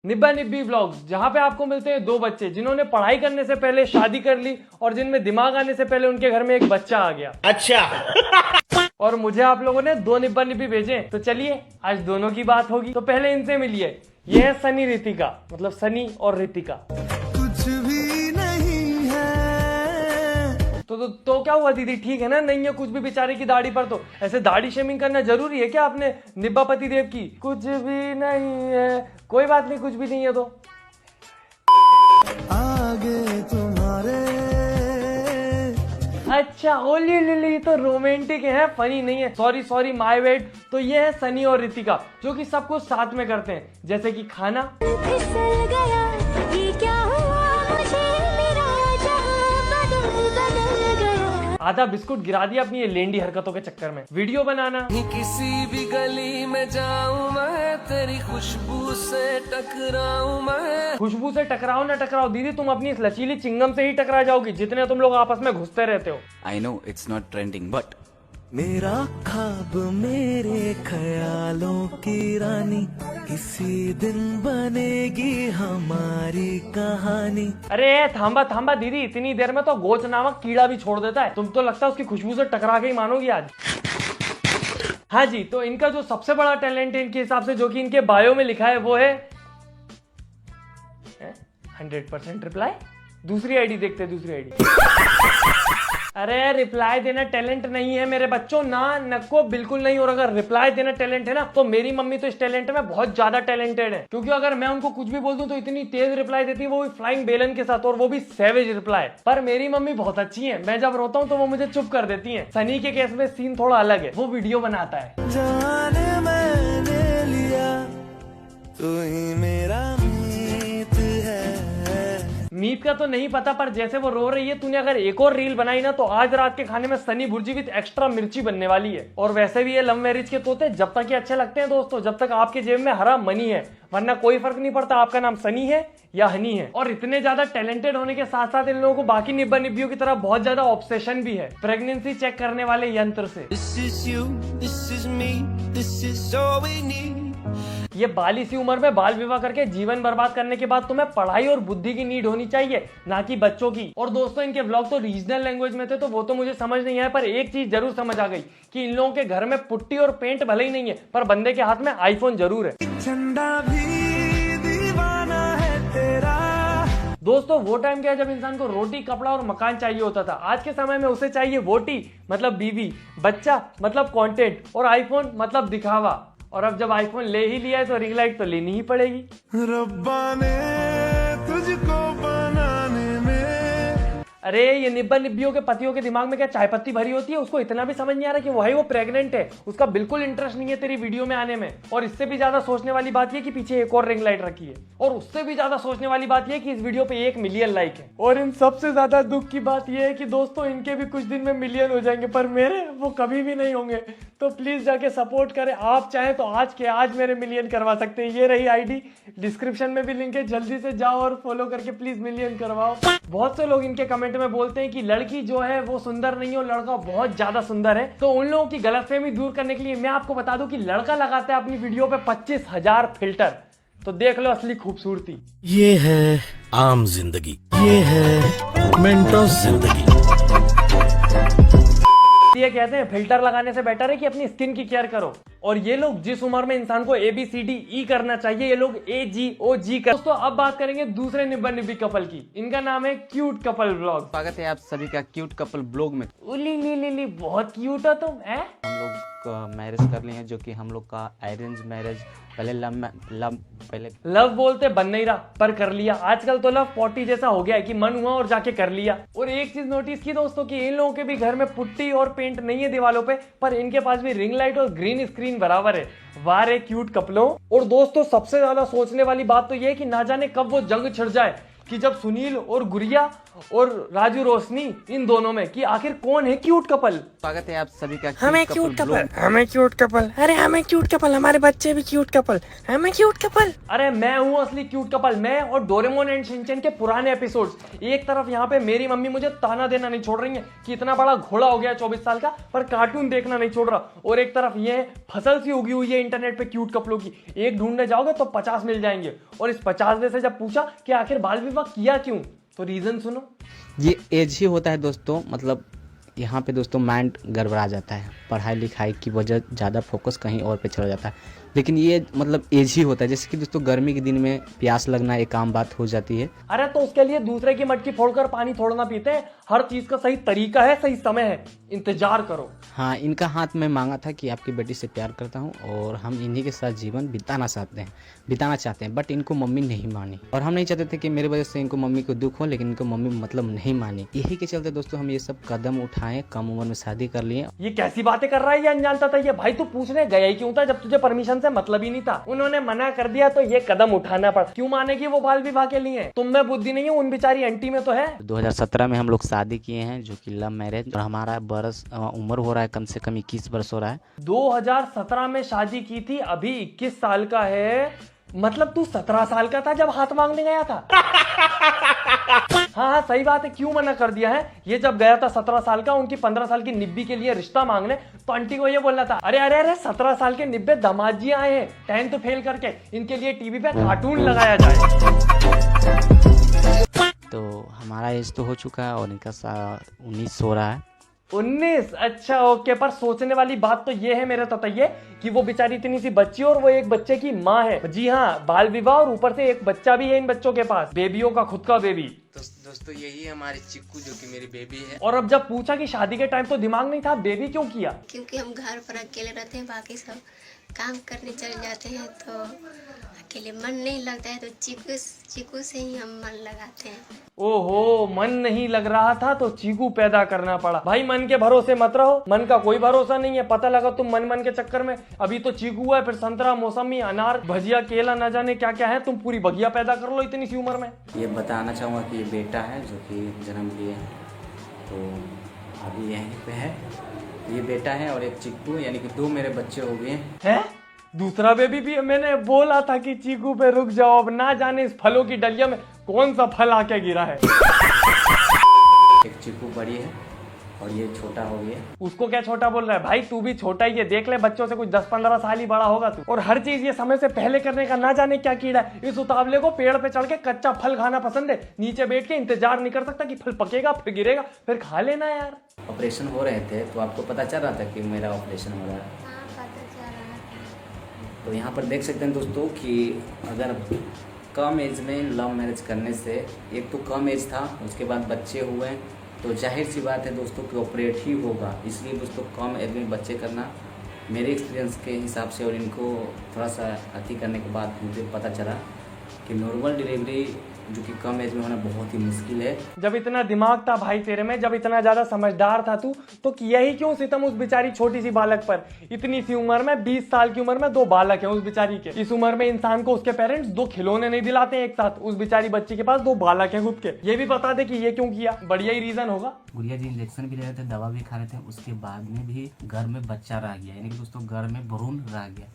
निब्बा निब्बी vlogs, जहां पे आपको मिलते हैं दो बच्चे जिन्होंने पढ़ाई करने से पहले शादी कर ली और जिनमें दिमाग आने से पहले उनके घर में एक बच्चा आ गया। अच्छा। और मुझे आप लोगों ने दो निब्बा निब्बी भेजे, तो चलिए आज दोनों की बात होगी। तो पहले इनसे मिलिए, ये है सनी रितिका, मतलब सनी और रितिका। कुछ भी नहीं है। तो क्या हुआ दीदी, ठीक है ना? नहीं है कुछ भी बेचारे की दाढ़ी पर, तो ऐसे दाढ़ी शेमिंग करना जरूरी है क्या आपने निब्बा पति देव की? कुछ भी नहीं है, कोई बात नहीं, कुछ भी नहीं है तो आगे तुम्हारे। अच्छा, ओली लिली तो रोमांटिक है, फनी नहीं है। Sorry my bad. तो ये है सनी और रितिका, जो कि सब कुछ साथ में करते हैं, जैसे कि खाना, फिसल गया, ये क्या हुआ मुझे, मेरा जहां बदल गया। आधा बिस्कुट गिरा दिया अपनी ये लेंडी हरकतों के चक्कर में, वीडियो बनाना, किसी भी गली में जाऊं मैं, तेरी खुशबू से टकराऊं मैं। खुशबू से टकराओ ना टकराओ दीदी, तुम अपनी इस लचीली चिंगम से ही टकरा जाओगी, जितने तुम लोग आपस में घुसते रहते हो। I know it's not trending, but मेरा ख्वाब मेरे ख्यालों की रानी, किसी दिन बनेगी हमारी कहानी। अरे थांबा दीदी, इतनी देर में तो गोच नामक कीड़ा भी छोड़ देता है, तुम तो लगता है उसकी खुशबू से टकरा के ही मानोगी आज। हाँ जी, तो इनका जो सबसे बड़ा टैलेंट है इनके हिसाब से, जो कि इनके बायो में लिखा है, वो है 100% रिप्लाई। दूसरी आईडी देखते, दूसरी आईडी। अरे रिप्लाई देना टैलेंट नहीं है मेरे बच्चों, ना नको बिल्कुल नहीं। और अगर रिप्लाई देना टैलेंट है ना, तो मेरी मम्मी तो इस टैलेंट में बहुत ज्यादा टैलेंटेड है, क्योंकि अगर मैं उनको कुछ भी बोल दूं तो इतनी तेज रिप्लाई देती है, वो भी फ्लाइंग बेलन के साथ, और वो भी सैवेज रिप्लाई। पर मेरी मम्मी बहुत अच्छी है, मैं जब रोता हूँ तो वो मुझे चुप कर देती है। सनी के केस में सीन थोड़ा अलग है, वो वीडियो बनाता है। जाने मैंने लिया, तू ही मेरा मीत है। मीत का तो नहीं पता, पर जैसे वो रो रही है, तूने अगर एक और रील बनाई ना, तो आज रात के खाने में सनी भुर्जी विद एक्स्ट्रा मिर्ची बनने वाली है। और वैसे भी ये लव मैरिज के तोते जब तक ये अच्छे लगते हैं दोस्तों, जब तक आपके जेब में हरा मनी है, वरना कोई फर्क नहीं पड़ता आपका नाम सनी है या हनी है। और इतने ज्यादा टैलेंटेड होने के साथ साथ इन लोगों को बाकी निब्बा निब्बियों की तरह बहुत ज्यादा ऑब्सेशन भी है, प्रेगनेंसी चेक करने वाले यंत्र से। This is you, this is me, this is all we need। ये बाली सी उम्र में बाल विवाह करके जीवन बर्बाद करने के बाद तुम्हें पढ़ाई और बुद्धि की नीड होनी चाहिए, ना कि बच्चों की। और दोस्तों इनके व्लॉग तो रीजनल लैंग्वेज में थे, तो वो तो मुझे समझ नहीं आया, पर एक चीज जरूर समझ आ गई कि इन लोगों के घर में पुट्टी और पेंट भले ही नहीं है, पर बंदे के हाथ में आईफोन जरूर है। झंडा भी दीवाना है तेरा। दोस्तों वो टाइम क्या है जब इंसान को रोटी, कपड़ा और मकान चाहिए होता था। आज के समय में उसे चाहिए वोटी मतलब बीवी, बच्चा मतलब कंटेंट, और आईफोन मतलब दिखावा। और अब जब आईफोन ले ही लिया है तो रिंग लाइट तो लेनी ही पड़ेगी। रब्बा ने तुझको बनाने में। अरे ये निब्बा निब्बियों के पतियों के दिमाग में क्या चाय पत्ती भरी होती है, उसको इतना भी समझ नहीं आ रहा कि वो प्रेग्नेंट है, उसका बिल्कुल इंटरेस्ट नहीं है तेरी वीडियो में आने में। और इससे भी ज्यादा सोचने वाली बात ये कि पीछे एक और रिंग लाइट रखी है, और उससे भी ज्यादा सोचने वाली बात ये कि इस वीडियो पे 1 मिलियन लाइक है। और इन सबसे ज्यादा दुख की बात ये है कि दोस्तों इनके भी कुछ दिन में मिलियन हो जाएंगे, पर मेरे वो कभी भी नहीं होंगे। तो प्लीज जाके सपोर्ट करें, आप चाहें तो आज के आज मेरे मिलियन करवा सकते हैं। ये रही आईडी, डिस्क्रिप्शन में भी लिंक है, जल्दी से जाओ और फॉलो करके प्लीज मिलियन करवाओ। बहुत से लोग इनके कमेंट में बोलते हैं कि लड़की जो है वो सुंदर नहीं है और लड़का बहुत ज्यादा सुंदर है। तो उन लोगों की गलतफहमी दूर करने के लिए मैं आपको बता दूं कि लड़का लगाता है अपनी वीडियो पे 25,000 फिल्टर, तो देख लो असली खूबसूरती। ये है आम जिंदगी, ये है मेंटोस जिंदगी। ये कहते हैं फिल्टर लगाने से बेटर है कि अपनी स्किन की केयर करो। और ये लोग जिस उम्र में इंसान को ABCDE करना चाहिए, ये लोग AGOG कर। दोस्तों अब बात करेंगे दूसरे निब्बा निब्बी कपल की। इनका नाम है क्यूट कपल व्लॉग। स्वागत है आप सभी का क्यूट कपल ब्लॉग में। उली ली ली ली, बहुत क्यूट हो तुम है। हम लोग मैरिज कर लिए हैं, जो कि हम लोग का अरेंज मैरिज, पहले लव बोलते बन नहीं रहा, पर कर लिया। आजकल तो लव 40 जैसा हो गया है कि मन हुआ और जाके कर लिया। और एक चीज नोटिस की दोस्तों कि इन लोगों के भी घर में पुट्टी और पेंट नहीं है दीवालों पे, पर इनके पास भी रिंग लाइट और ग्रीन स्क्रीन बराबर है। वाह रे क्यूट कपलों। और दोस्तों सबसे ज्यादा सोचने वाली बात तो ये है कि ना जाने कब वो जंग छिड़ जाए कि जब सुनील और गुड़िया और राजू रोशनी इन दोनों में कि आखिर कौन है क्यूट कपल। स्वागत है आप सभी का हमें क्यूट कपल, हमें क्यूट कपल, अरे हमें क्यूट कपल, हमारे बच्चे भी क्यूट कपल, हमें क्यूट कपल। अरे मैं हूँ असली क्यूट कपल, मैं और डोरेमोन एंड शिनचैन के पुराने एपिसोड्स। एक तरफ यहाँ पे मेरी मम्मी मुझे ताना देना नहीं छोड़ रही है कि इतना बड़ा घोड़ा हो गया 24 साल का पर कार्टून देखना नहीं छोड़ रहा, और एक तरफ ये फसल सी उगी हुई है इंटरनेट पे क्यूट कपलों की। एक ढूंढने जाओगे तो 50 मिल जाएंगे, और इस 50 में से जब पूछा कि आखिर बाल विवाह किया क्यों, तो रीजन सुनो। ये एज ही होता है दोस्तों, मतलब यहाँ पे दोस्तों माइंड गड़बड़ा जाता है, पढ़ाई लिखाई की वजह ज़्यादा फोकस कहीं और पे चला जाता है। लेकिन ये मतलब एज ही होता है, जैसे कि दोस्तों गर्मी के दिन में प्यास लगना एक आम बात हो जाती है। अरे तो उसके लिए दूसरे की मटकी फोड़कर पानी थोड़ना पीते हैं। हर चीज का सही तरीका है, सही समय है, इंतजार करो। हाँ, इनका हाथ में मांगा था कि आपकी बेटी से प्यार करता हूँ और हम इन्हीं के साथ जीवन बिताना चाहते हैं, बट इनको मम्मी नहीं मानी, और हम नहीं चाहते थे कि मेरे वजह से इनको मम्मी को दुख हो, लेकिन इनको मम्मी मतलब नहीं मानी। यही के चलते दोस्तों हम ये सब कदम उठाए, कम उम्र में शादी कर लिए। ये कैसी बातें कर रहा है, ये अनजानता था ये। भाई तू पूछने गया ही क्यों था जब तुझे परमिशन से मतलब ही नहीं था। उन्होंने मना कर दिया तो ये कदम उठाना पड़ा। क्यों मानेगी वो बाल विवाह के लिए? तुम में बुद्धि नहीं है, उन बेचारी आंटी में तो है। 2017 में हम लोग शादी किए हैं, जो कि लव मैरिज, और हमारा उम्र हो रहा है कम से कम 21 वर्ष हो रहा है। 2017 में शादी की थी, अभी 21 साल का है। मतलब तू 17 साल का था जब हाथ मांगने गया था। हाँ सही बात है, क्यों मना कर दिया है? ये जब गया था 17 साल का उनकी 15 साल की निब्बी के लिए रिश्ता मांगने, तो आंटी को ये बोलना था, अरे अरे अरे 17 साल के निब्बे दामाद जी आए हैं 10th फेल करके, इनके लिए टीवी पे कार्टून लगाया जाए। तो हमारा एज तो हो चुका है और इनका 19 हो रहा है। 19? अच्छा ओके, पर सोचने वाली बात तो ये है मेरे ततैये कि वो बेचारी इतनी सी बच्ची और वो एक बच्चे की माँ है। जी हाँ, बाल विवाह और ऊपर से एक बच्चा भी है इन बच्चों के पास, बेबियों का खुद का बेबी। दोस्तों यही है हमारी चिक्कू, जो कि मेरी बेबी है। और अब जब पूछा कि शादी के टाइम तो दिमाग नहीं था, बेबी क्यों किया? क्योंकि हम घर पर अकेले रहते हैं, बाकी सब काम करने चले जाते हैं, तो अकेले मन नहीं लगता है, तो चीकू से ही हम मन लगाते हैं। ओहो, मन नहीं लग रहा था तो चीकू पैदा करना पड़ा। भाई मन के भरोसे मत रहो, मन का कोई भरोसा नहीं है। पता लगा तुम मन के चक्कर में अभी तो चीकू है, फिर संतरा, मौसमी, अनार, भजिया, केला, न जाने क्या क्या है, तुम पूरी बगिया पैदा कर लो इतनी सी उम्र में। ये बताना चाहूँगा कि ये बेटा है जो कि जन्म लिए हैं, तो अभी यहीं पे है। ये बेटा है और एक चिक्कू, यानी कि 2 मेरे बच्चे हो गए हैं। दूसरा बेबी भी? मैंने बोला था कि चीकू पे रुक जाओ, अब ना जाने इस फलों की डलिया में कौन सा फल आके गिरा है। एक चिक्कू बड़ी है और ये छोटा हो गया। उसको क्या छोटा बोल रहा है? भाई तू भी छोटा ही है, देख ले बच्चों से कुछ 10-15 साल ही बड़ा होगा तू। और हर चीज ये समय से पहले करने का ना जाने क्या कीड़ा है। इस उतावले को पेड़ पे चढ़ के कच्चा फल खाना पसंद है, नीचे बैठ के इंतजार नहीं कर सकता कि फल पकेगा फिर गिरेगा, फिर खा लेना यार। ऑपरेशन हो रहे थे तो आपको पता चल रहा था कि मेरा ऑपरेशन हो रहा है? तो यहाँ पर देख सकते हैं दोस्तों कि अगर कम एज में लव मैरिज करने से, एक तो कम एज था, उसके बाद बच्चे हुए, तो जाहिर सी बात है दोस्तों कि ऑपरेट ही होगा। इसलिए दोस्तों कम एज में बच्चे करना मेरे एक्सपीरियंस के हिसाब से, और इनको थोड़ा सा अति करने के बाद मुझे पता चला कि नॉर्मल डिलीवरी जो कि कम एज में होना बहुत ही मुश्किल है। जब इतना दिमाग था भाई तेरे में, जब इतना ज्यादा समझदार था तू, तो किया ही क्यों सितम उस बेचारी छोटी सी बालक पर? इतनी सी उम्र में, 20 साल की उम्र में 2 बालक हैं उस बेचारी के। इस उम्र में इंसान को उसके पेरेंट्स 2 खिलौने नहीं दिलाते एक साथ, उस बेचारी बच्ची के पास 2 बालक हैं खुद के। ये भी बता दे कि ये क्यों किया, बढ़िया ही रीजन होगा। गुड़िया जी इंजेक्शन भी ले रहे थे, दवा भी खा रहे थे, उसके बाद में भी घर में बच्चा रह गया, यानी कि दोस्तों घर में भ्रूण रह गया।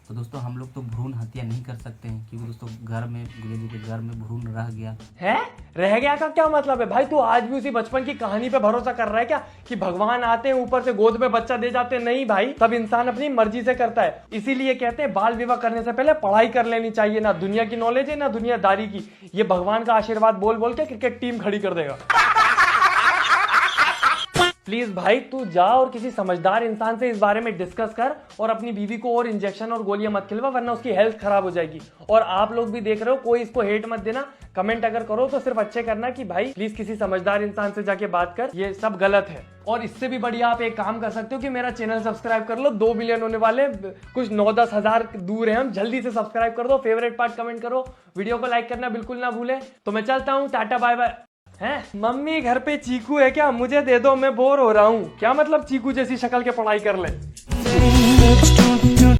तो दोस्तों हम लोग तो भ्रूण हत्या नहीं कर सकते हैं, क्योंकि दोस्तों घर में, गुड़िया जी के घर में भ्रूण रह गया है। रह गया का क्या मतलब है भाई? तू आज भी उसी बचपन की कहानी पे भरोसा कर रहा है क्या कि भगवान आते हैं ऊपर से गोद में बच्चा दे जाते हैं? नहीं भाई, सब इंसान अपनी मर्जी से करता है। इसीलिए कहते हैं बाल विवाह करने से पहले पढ़ाई कर लेनी चाहिए, ना दुनिया की नॉलेज है ना दुनियादारी की। ये भगवान का आशीर्वाद बोल बोल के क्रिकेट टीम खड़ी कर देगा। प्लीज भाई तू जा और किसी समझदार इंसान से इस बारे में डिस्कस कर, और अपनी बीवी को और इंजेक्शन और गोलियां मत खिलवा, वरना उसकी हेल्थ खराब हो जाएगी। और आप लोग भी देख रहे हो, कोई इसको हेट मत देना, कमेंट अगर करो तो सिर्फ अच्छे करना कि भाई प्लीज किसी समझदार इंसान से जाके बात कर, ये सब गलत है। और इससे भी बढ़िया आप एक काम कर सकते हो कि मेरा चैनल सब्सक्राइब कर लो, 2 मिलियन होने वाले, कुछ 9-10 हजार दूर है हम, जल्दी से सब्सक्राइब कर दो, फेवरेट पार्ट कमेंट करो, वीडियो को लाइक करना बिल्कुल ना भूले। तो मैं चलता हूँ, टाटा बाय बाय। हैं मम्मी घर पे चीकू है क्या? मुझे दे दो, मैं बोर हो रहा हूँ। क्या मतलब चीकू जैसी शक्ल के पढ़ाई कर ले?